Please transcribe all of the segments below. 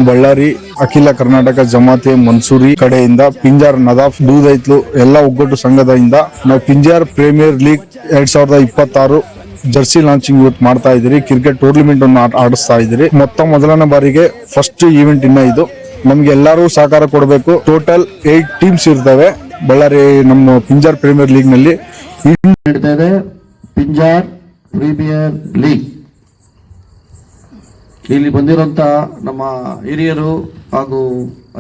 ಬಳ್ಳಾರಿ ಅಖಿಲ ಕರ್ನಾಟಕ ಜಮಾತೆ ಮನ್ಸೂರಿ ಕಡೆಯಿಂದ ಪಿಂಜಾರ್ ನದಾಫ್ ದೂದೈತ್ಲು ಎಲ್ಲ ಒಗ್ಗಟ್ಟು ಸಂಘದಿಂದ ನಾವು Pinjar premier league 2026 jersey launching ಇವತ್ತು ಮಾಡ್ತಾ ಇದ್ದೀರಿ. ಕ್ರಿಕೆಟ್ ಟೂರ್ನಮೆಂಟ್ ಅನ್ನು ಆಡಿಸ್ತಾ ಇದ್ದೀರಿ. ಮೊದಲನೇ ಬಾರಿಗೆ ಫಸ್ಟ್ ಈವೆಂಟ್ ಇನ್ನ ಇದು. ನಮ್ಗೆ ಎಲ್ಲರೂ ಸಹಕಾರ ಕೊಡಬೇಕು. ಟೋಟಲ್ 8 ಟೀಮ್ಸ್ ಇರ್ತವೆ ಬಳ್ಳಾರಿ ನಮ್ಮ ಪಿಂಜಾರ್ ಪ್ರೀಮಿಯರ್ ಲೀಗ್ ನಲ್ಲಿ. ಪಿಂಜಾರ್ ಪ್ರೀಮಿಯರ್ ಲೀಗ್ ಇಲ್ಲಿ ಬಂದಿರುವಂತ ನಮ್ಮ ಹಿರಿಯರು ಹಾಗೂ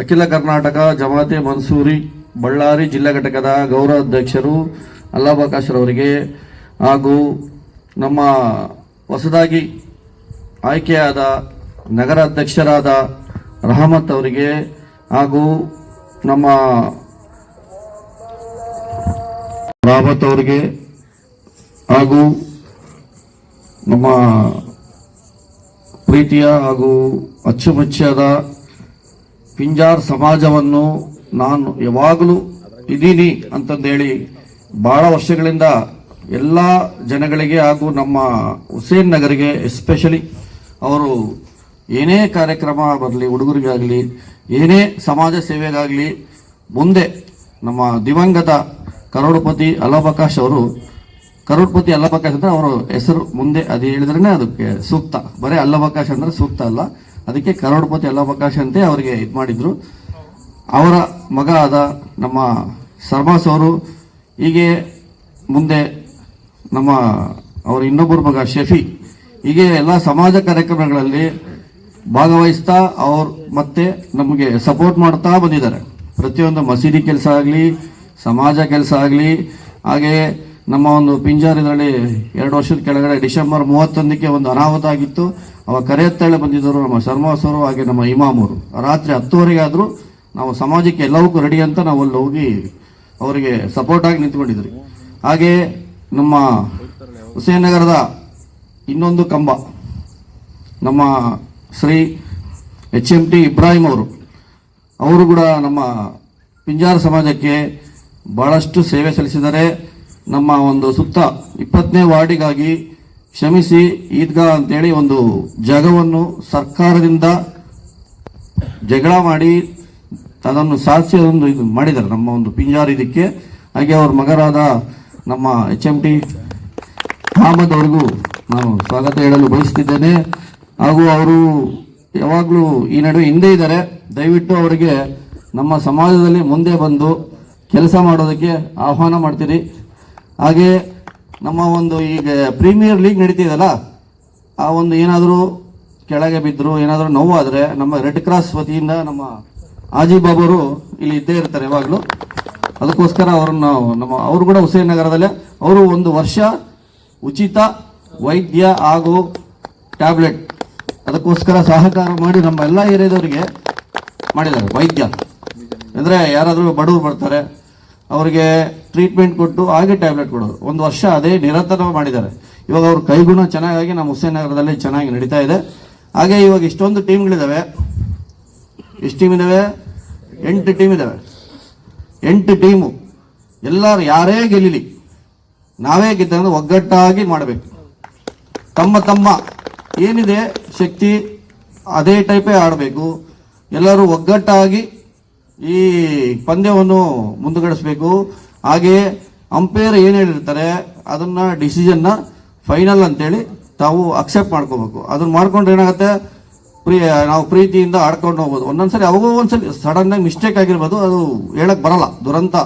ಅಖಿಲ ಕರ್ನಾಟಕ ಜಮಾತೆ ಮನ್ಸೂರಿ ಬಳ್ಳಾರಿ ಜಿಲ್ಲಾ ಘಟಕದ ಗೌರವ ಅಧ್ಯಕ್ಷರು ಅಲ್ಲಾಬಕಾಶ್ರವರಿಗೆ ಹಾಗೂ ನಮ್ಮ ಹೊಸದಾಗಿ ಆಯ್ಕೆಯಾದ ನಗರ ಅಧ್ಯಕ್ಷರಾದ ರಹಮತ್ ಅವರಿಗೆ ಹಾಗೂ ನಮ್ಮ ರಾಮತ್ ಅವರಿಗೆ ಹಾಗೂ ನಮ್ಮ ಪ್ರೀತಿಯ ಹಾಗೂ ಅಚ್ಚುಮೆಚ್ಚಾದ ಪಿಂಜಾರ್ ಸಮಾಜವನ್ನು ನಾನು ಯಾವಾಗಲೂ ಇದ್ದೀನಿ ಅಂತಂದೇಳಿ ಬಹಳ ವರ್ಷಗಳಿಂದ ಎಲ್ಲ ಜನಗಳಿಗೆ ಹಾಗೂ ನಮ್ಮ ಹುಸೇನ್ ನಗರಿಗೆ ಎಸ್ಪೆಷಲಿ ಅವರು ಏನೇ ಕಾರ್ಯಕ್ರಮ ಬರಲಿ, ಹುಡುಗರಿಗಾಗಲಿ ಏನೇ ಸಮಾಜ ಸೇವೆಗಾಗಲಿ ಮುಂದೆ ನಮ್ಮ ದಿವಂಗತ ಕರೋಡಪತಿ ಅಲ್ಲಾಬಕಾಶ್ ಅವರು, ಕರೋಡ್ಪತಿ ಅಲ್ಲಾಬಕಾಶ್ ಅಂದ್ರೆ ಅವರ ಹೆಸರು ಮುಂದೆ ಅದು ಹೇಳಿದ್ರೆ ಅದಕ್ಕೆ ಸೂಕ್ತ. ಬರೀ ಅಲ್ಲಾಬಕಾಶ್ ಅಂದ್ರೆ ಸೂಕ್ತ ಅಲ್ಲ, ಅದಕ್ಕೆ ಕರೋಡ್ಪತಿ ಅಲ್ಲಾಬಕಾಶ್ ಅಂತೆ ಅವರಿಗೆ ಇದು ಮಾಡಿದ್ರು. ಅವರ ಮಗ ಆದ ನಮ್ಮ ಸರ್ಮಾಸ್ ಅವರು ಹೀಗೆ ಮುಂದೆ ನಮ್ಮ ಅವರ ಇನ್ನೊಬ್ಬರ ಮಗ ಶಫಿ ಹೀಗೆ ಎಲ್ಲ ಸಮಾಜ ಕಾರ್ಯಕ್ರಮಗಳಲ್ಲಿ ಭಾಗವಹಿಸ್ತಾ ಅವ್ರು ಮತ್ತೆ ನಮಗೆ ಸಪೋರ್ಟ್ ಮಾಡ್ತಾ ಬಂದಿದ್ದಾರೆ. ಪ್ರತಿಯೊಂದು ಮಸೀದಿ ಕೆಲಸ ಆಗಲಿ, ಸಮಾಜ ಕೆಲಸ ಆಗಲಿ, ಹಾಗೆ ನಮ್ಮ ಒಂದು ಪಿಂಜಾರ್ ಇದರಲ್ಲಿ 2 ವರ್ಷದ ಕೆಳಗಡೆ ಡಿಸೆಂಬರ್ 31ಕ್ಕೆ ಒಂದು ಅನಾಹುತ ಆಗಿತ್ತು. ಅವಾಗ ಕರೆಯತ್ತೇಳೆ ಬಂದಿದ್ದರು ನಮ್ಮ ಶರ್ಮಾಸ್ ಅವರು, ಹಾಗೆ ನಮ್ಮ ಇಮಾಮರು. ರಾತ್ರಿ 10ವರೆಗೆ ಆದರೂ ನಾವು ಸಮಾಜಕ್ಕೆ ಎಲ್ಲವಕ್ಕೂ ರೆಡಿ ಅಂತ ನಾವು ಅಲ್ಲಿ ಹೋಗಿ ಅವರಿಗೆ ಸಪೋರ್ಟ್ ಆಗಿ ನಿಂತ್ಕೊಂಡಿದ್ರಿ. ಹಾಗೆ ನಮ್ಮ ಹುಸೇನ್ ನಗರದ ಇನ್ನೊಂದು ಕಂಬ ನಮ್ಮ ಶ್ರೀ HMT ಇಬ್ರಾಹಿಂ ಅವರು ಕೂಡ ನಮ್ಮ ಪಿಂಜಾರ್ ಸಮಾಜಕ್ಕೆ ಬಹಳಷ್ಟು ಸೇವೆ ಸಲ್ಲಿಸಿದ್ದಾರೆ. ನಮ್ಮ ಒಂದು ಸುತ್ತ 20ನೇ ವಾರ್ಡಿಗಾಗಿ ಕ್ಷಮಿಸಿ ಈದ್ಗಾ ಅಂತೇಳಿ ಒಂದು ಜಾಗವನ್ನು ಸರ್ಕಾರದಿಂದ ಜಗಳ ಮಾಡಿ ಅದನ್ನು ಸಾಧಿಸಿ ಅದೊಂದು ಇದು ಮಾಡಿದ್ದಾರೆ ನಮ್ಮ ಒಂದು ಪಿಂಜಾರ್ ಇದಕ್ಕೆ. ಹಾಗೆ ಅವ್ರ ಮಗರಾದ ನಮ್ಮ HMT ಅಹಮದ್ ಅವ್ರಿಗೂ ನಾನು ಸ್ವಾಗತ ಹೇಳಲು ಬಯಸ್ತಿದ್ದೇನೆ. ಹಾಗೂ ಅವರು ಯಾವಾಗಲೂ ಈ ನಡುವೆ ಹಿಂದೆ ಇದ್ದಾರೆ. ದಯವಿಟ್ಟು ಅವರಿಗೆ ನಮ್ಮ ಸಮಾಜದಲ್ಲಿ ಮುಂದೆ ಬಂದು ಕೆಲಸ ಮಾಡೋದಕ್ಕೆ ಆಹ್ವಾನ ಮಾಡ್ತೀರಿ. ಹಾಗೆ ನಮ್ಮ ಒಂದು ಈಗ ಪ್ರೀಮಿಯರ್ ಲೀಗ್ ನಡೀತಿದೆಯಲ್ಲ, ಆ ಒಂದು ಏನಾದರೂ ಕೆಳಗೆ ಬಿದ್ದರು, ಏನಾದರೂ ನೋವಾದರೆ ನಮ್ಮ ರೆಡ್ ಕ್ರಾಸ್ ವತಿಯಿಂದ ನಮ್ಮ ಆಜಿ ಬಾಬರು ಇಲ್ಲಿ ಇದ್ದೇ ಇರ್ತಾರೆ ಯಾವಾಗಲೂ. ಅದಕ್ಕೋಸ್ಕರ ಅವರನ್ನು ಅವರು ಕೂಡ ಹುಸೇನ್ ನಗರದಲ್ಲೇ ಅವರು 1 ವರ್ಷ ಉಚಿತ ವೈದ್ಯ ಹಾಗೂ ಟ್ಯಾಬ್ಲೆಟ್ ಅದಕ್ಕೋಸ್ಕರ ಸಹಕಾರ ಮಾಡಿ ನಮ್ಮ ಎಲ್ಲ ಏರಿಯಾದವರಿಗೆ ಮಾಡಿದ್ದಾರೆ. ವೈದ್ಯ ಅಂದರೆ ಯಾರಾದರೂ ಬಡವರು ಬರ್ತಾರೆ ಅವರಿಗೆ ಟ್ರೀಟ್ಮೆಂಟ್ ಕೊಟ್ಟು ಹಾಗೆ ಟ್ಯಾಬ್ಲೆಟ್ ಕೊಡೋದು 1 ವರ್ಷ ಅದೇ ನಿರಂತರ ಮಾಡಿದ್ದಾರೆ. ಇವಾಗ ಅವ್ರ ಕೈಗುಣ ಚೆನ್ನಾಗಿ ನಮ್ಮ ಹುಸೇನ್ ನಗರದಲ್ಲಿ ಚೆನ್ನಾಗಿ ನಡೀತಾ ಇದೆ. ಹಾಗೆ ಇವಾಗ ಇಷ್ಟೊಂದು ಟೀಮ್ಗಳಿದ್ದಾವೆ. ಎಷ್ಟು ಟೀಮ್ ಇದ್ದಾವೆ? 8 ಟೀಮ್ ಇದ್ದಾವೆ. 8 ಟೀಮು ಎಲ್ಲರೂ ಯಾರೇ ಗೆಲ್ಲಲಿ ನಾವೇ ಗೆದ್ದಂದ್ರೆ ಒಗ್ಗಟ್ಟಾಗಿ ಮಾಡಬೇಕು. ತಮ್ಮ ಏನಿದೆ ಶಕ್ತಿ ಅದೇ ಟೈಪೇ ಆಡಬೇಕು. ಎಲ್ಲರೂ ಒಗ್ಗಟ್ಟಾಗಿ ಈ ಪಂದ್ಯವನ್ನು ಮುಂದುವರಿಸಬೇಕು. ಹಾಗೆ ಅಂಪೈರ್ ಏನು ಹೇಳಿರ್ತಾರೆ ಅದನ್ನ ಡಿಸಿಷನ್ನ ಫೈನಲ್ ಅಂತೇಳಿ ತಾವು ಅಕ್ಸೆಪ್ಟ್ ಮಾಡ್ಕೋಬೇಕು. ಅದನ್ನ ಮಾಡ್ಕೊಂಡ್ರೆ ಏನಾಗುತ್ತೆ, ನಾವು ಪ್ರೀತಿಯಿಂದ ಆಡ್ಕೊಂಡು ಹೋಗ್ಬೋದು. ಒಂದೊಂದ್ಸರಿ ಅವಾಗೂ ಒಂದ್ಸಲಿ ಸಡನ್ ಆಗಿ ಮಿಸ್ಟೇಕ್ ಆಗಿರ್ಬೋದು, ಅದು ಹೇಳಕ್ ಬರಲ್ಲ, ದುರಂತ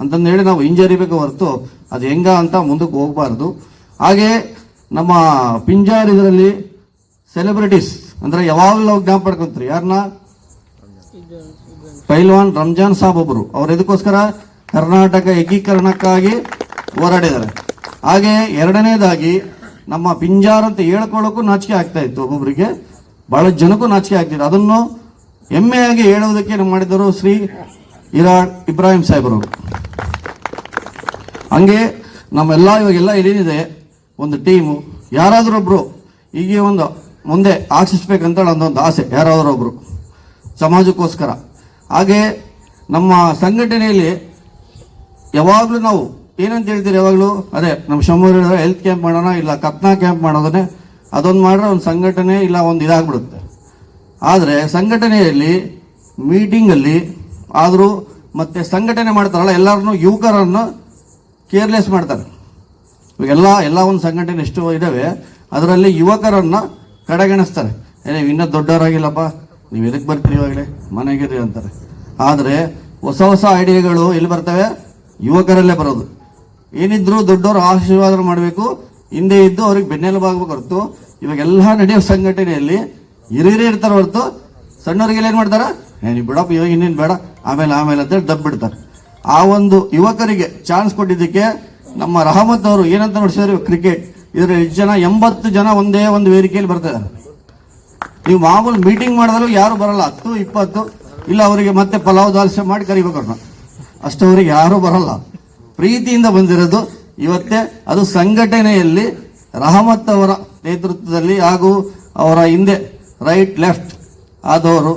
ಅಂತಂದು ಹೇಳಿ ನಾವು ಹಿಂಜರಿಬೇಕು ಹೊರತು ಅದು ಹೆಂಗ ಅಂತ ಮುಂದಕ್ಕೆ ಹೋಗ್ಬಾರ್ದು. ಹಾಗೆ ನಮ್ಮ ಪಿಂಜಾರ್ ಇದರಲ್ಲಿ ಸೆಲೆಬ್ರಿಟೀಸ್ ಅಂದ್ರೆ ಯಾವಾಗಲೂ ನಾವು ಜ್ಞಾಪ ಪಡ್ಕೊಂತೀರಿ ಯಾರನ್ನ, ಪೈಲ್ವಾನ್ ರಂಜಾನ್ ಸಾಬ್ ಒಬ್ಬರು. ಅವ್ರು ಇದಕ್ಕೋಸ್ಕರ ಕರ್ನಾಟಕ ಏಕೀಕರಣಕ್ಕಾಗಿ ಹೋರಾಡಿದ್ದಾರೆ. ಹಾಗೆ ಎರಡನೇದಾಗಿ ನಮ್ಮ ಪಿಂಜಾರ್ ಅಂತ ಹೇಳ್ಕೊಳ್ಳೋಕ್ಕೂ ನಾಚಿಕೆ ಆಗ್ತಾ ಇತ್ತು, ಒಬ್ಬೊಬ್ಬರಿಗೆ ಬಹಳ ಜನಕ್ಕೂ ನಾಚಿಕೆ ಆಗ್ತಿದೆ. ಅದನ್ನು ಹೆಮ್ಮೆಯಾಗಿ ಹೇಳುವುದಕ್ಕೆ ಮಾಡಿದರು ಶ್ರೀ ಇಬ್ರಾಹಿಂ ಸಾಹೇಬರವರು. ಹಂಗೆ ನಮ್ಮೆಲ್ಲ ಇವಾಗೆಲ್ಲ ಏನಿದೆ ಒಂದು ಟೀಮು, ಯಾರಾದರೂ ಒಬ್ರು ಹೀಗೆ ಒಂದು ಮುಂದೆ ಆಶಿಸ್ಬೇಕಂತ ಒಂದೊಂದು ಆಸೆ, ಯಾರಾದರೂ ಒಬ್ರು ಸಮಾಜಕ್ಕೋಸ್ಕರ. ಹಾಗೆ ನಮ್ಮ ಸಂಘಟನೆಯಲ್ಲಿ ಯಾವಾಗಲೂ ನಾವು ಏನಂತ ಹೇಳ್ತೀರಿ, ಯಾವಾಗಲೂ ಅದೇ ನಮ್ಮ ಶಂಭೂರ್ ಹೆಲ್ತ್ ಕ್ಯಾಂಪ್ ಮಾಡೋಣ, ಇಲ್ಲ ಕತ್ನಾ ಕ್ಯಾಂಪ್ ಮಾಡೋದನ್ನೇ ಅದೊಂದು ಮಾಡ್ರೆ ಒಂದು ಸಂಘಟನೆ ಇಲ್ಲ ಒಂದು ಇದಾಗ್ಬಿಡುತ್ತೆ. ಆದರೆ ಸಂಘಟನೆಯಲ್ಲಿ ಮೀಟಿಂಗಲ್ಲಿ ಆದರೂ ಮತ್ತೆ ಸಂಘಟನೆ ಮಾಡ್ತಾರಲ್ಲ ಎಲ್ಲರನ್ನು ಯುವಕರನ್ನು ಕೇರ್ಲೆಸ್ ಮಾಡ್ತಾರೆ. ಇವಾಗೆಲ್ಲ ಒಂದು ಸಂಘಟನೆ ಎಷ್ಟು ಇದ್ದಾವೆ ಅದರಲ್ಲಿ ಯುವಕರನ್ನು ಕಡೆಗಣಿಸ್ತಾರೆ. ನೀವು ಇನ್ನೂ ದೊಡ್ಡವರಾಗಿಲ್ಲಪ್ಪ, ನೀವು ಎದಕ್ಕೆ ಬರ್ತೀರಿ ಇವಾಗಲೇ ಮನೆಗಿರಿ ಅಂತಾರೆ. ಆದರೆ ಹೊಸ ಐಡಿಯಾಗಳು ಎಲ್ಲಿ ಬರ್ತವೆ? ಯುವಕರಲ್ಲೇ ಬರೋದು. ಏನಿದ್ರು ದೊಡ್ಡವರು ಆಶೀರ್ವಾದ ಮಾಡಬೇಕು, ಹಿಂದೆ ಇದ್ದು ಅವ್ರಿಗೆ ಬೆನ್ನೆಲುಬಾಗಬೇಕು ಹೊರತು ಇವಾಗೆಲ್ಲ ನಡೆಯೋ ಸಂಘಟನೆಯಲ್ಲಿ ಹಿರಿಯರೇ ಇರ್ತಾರೆ ಹೊರತು ಸಣ್ಣವ್ರಿಗೆಲ್ಲ ಏನು ಮಾಡ್ತಾರೆ? ನೀವು ಬಿಡಪ್ಪ ಇವಾಗ ಇನ್ನೇನು ಬೇಡ ಆಮೇಲೆ ಅಂತೇಳಿ ದಬ್ಬ ಬಿಡ್ತಾರೆ. ಆ ಒಂದು ಯುವಕರಿಗೆ ಚಾನ್ಸ್ ಕೊಟ್ಟಿದ್ದಕ್ಕೆ ನಮ್ಮ ರಹಮತ್ ಅವರು ಏನಂತ ನೋಡಿಸಿದ್ರು, ಕ್ರಿಕೆಟ್ ಇದರ 80 ಜನ ಒಂದೇ ಒಂದು ವೇದಿಕೆಯಲ್ಲಿ ಬರ್ತಿದ್ದಾರೆ. ನೀವು ಮಾಮೂಲು ಮೀಟಿಂಗ್ ಮಾಡಿದ್ರು ಯಾರು ಬರಲ್ಲ, 10-20 ಇಲ್ಲ ಅವರಿಗೆ ಮತ್ತೆ ಪಲಾವ್ ದಾಲ್ಸೆ ಮಾಡಿ ಕರಿಬೇಕು ಅವ್ರನ್ನ, ಅಷ್ಟವರಿಗೆ ಯಾರೂ ಬರಲ್ಲ. ಪ್ರೀತಿಯಿಂದ ಬಂದಿರೋದು ಇವತ್ತೇ. ಅದು ಸಂಘಟನೆಯಲ್ಲಿ ರಹಮತ್ ಅವರ ನೇತೃತ್ವದಲ್ಲಿ ಹಾಗೂ ಅವರ ಹಿಂದೆ ರೈಟ್ ಲೆಫ್ಟ್ ಆದವರು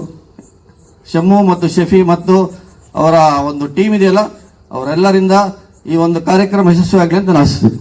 ಶಮ್ಮು ಮತ್ತು ಶಫಿ ಮತ್ತು ಅವರ ಒಂದು ಟೀಮ್ ಇದೆಯಲ್ಲ, ಅವರೆಲ್ಲರಿಂದ ಈ ಒಂದು ಕಾರ್ಯಕ್ರಮ ಯಶಸ್ವಿಯಾಗಲಿ ಅಂತ ನಾನು ಆಶಿಸ್ತೀನಿ.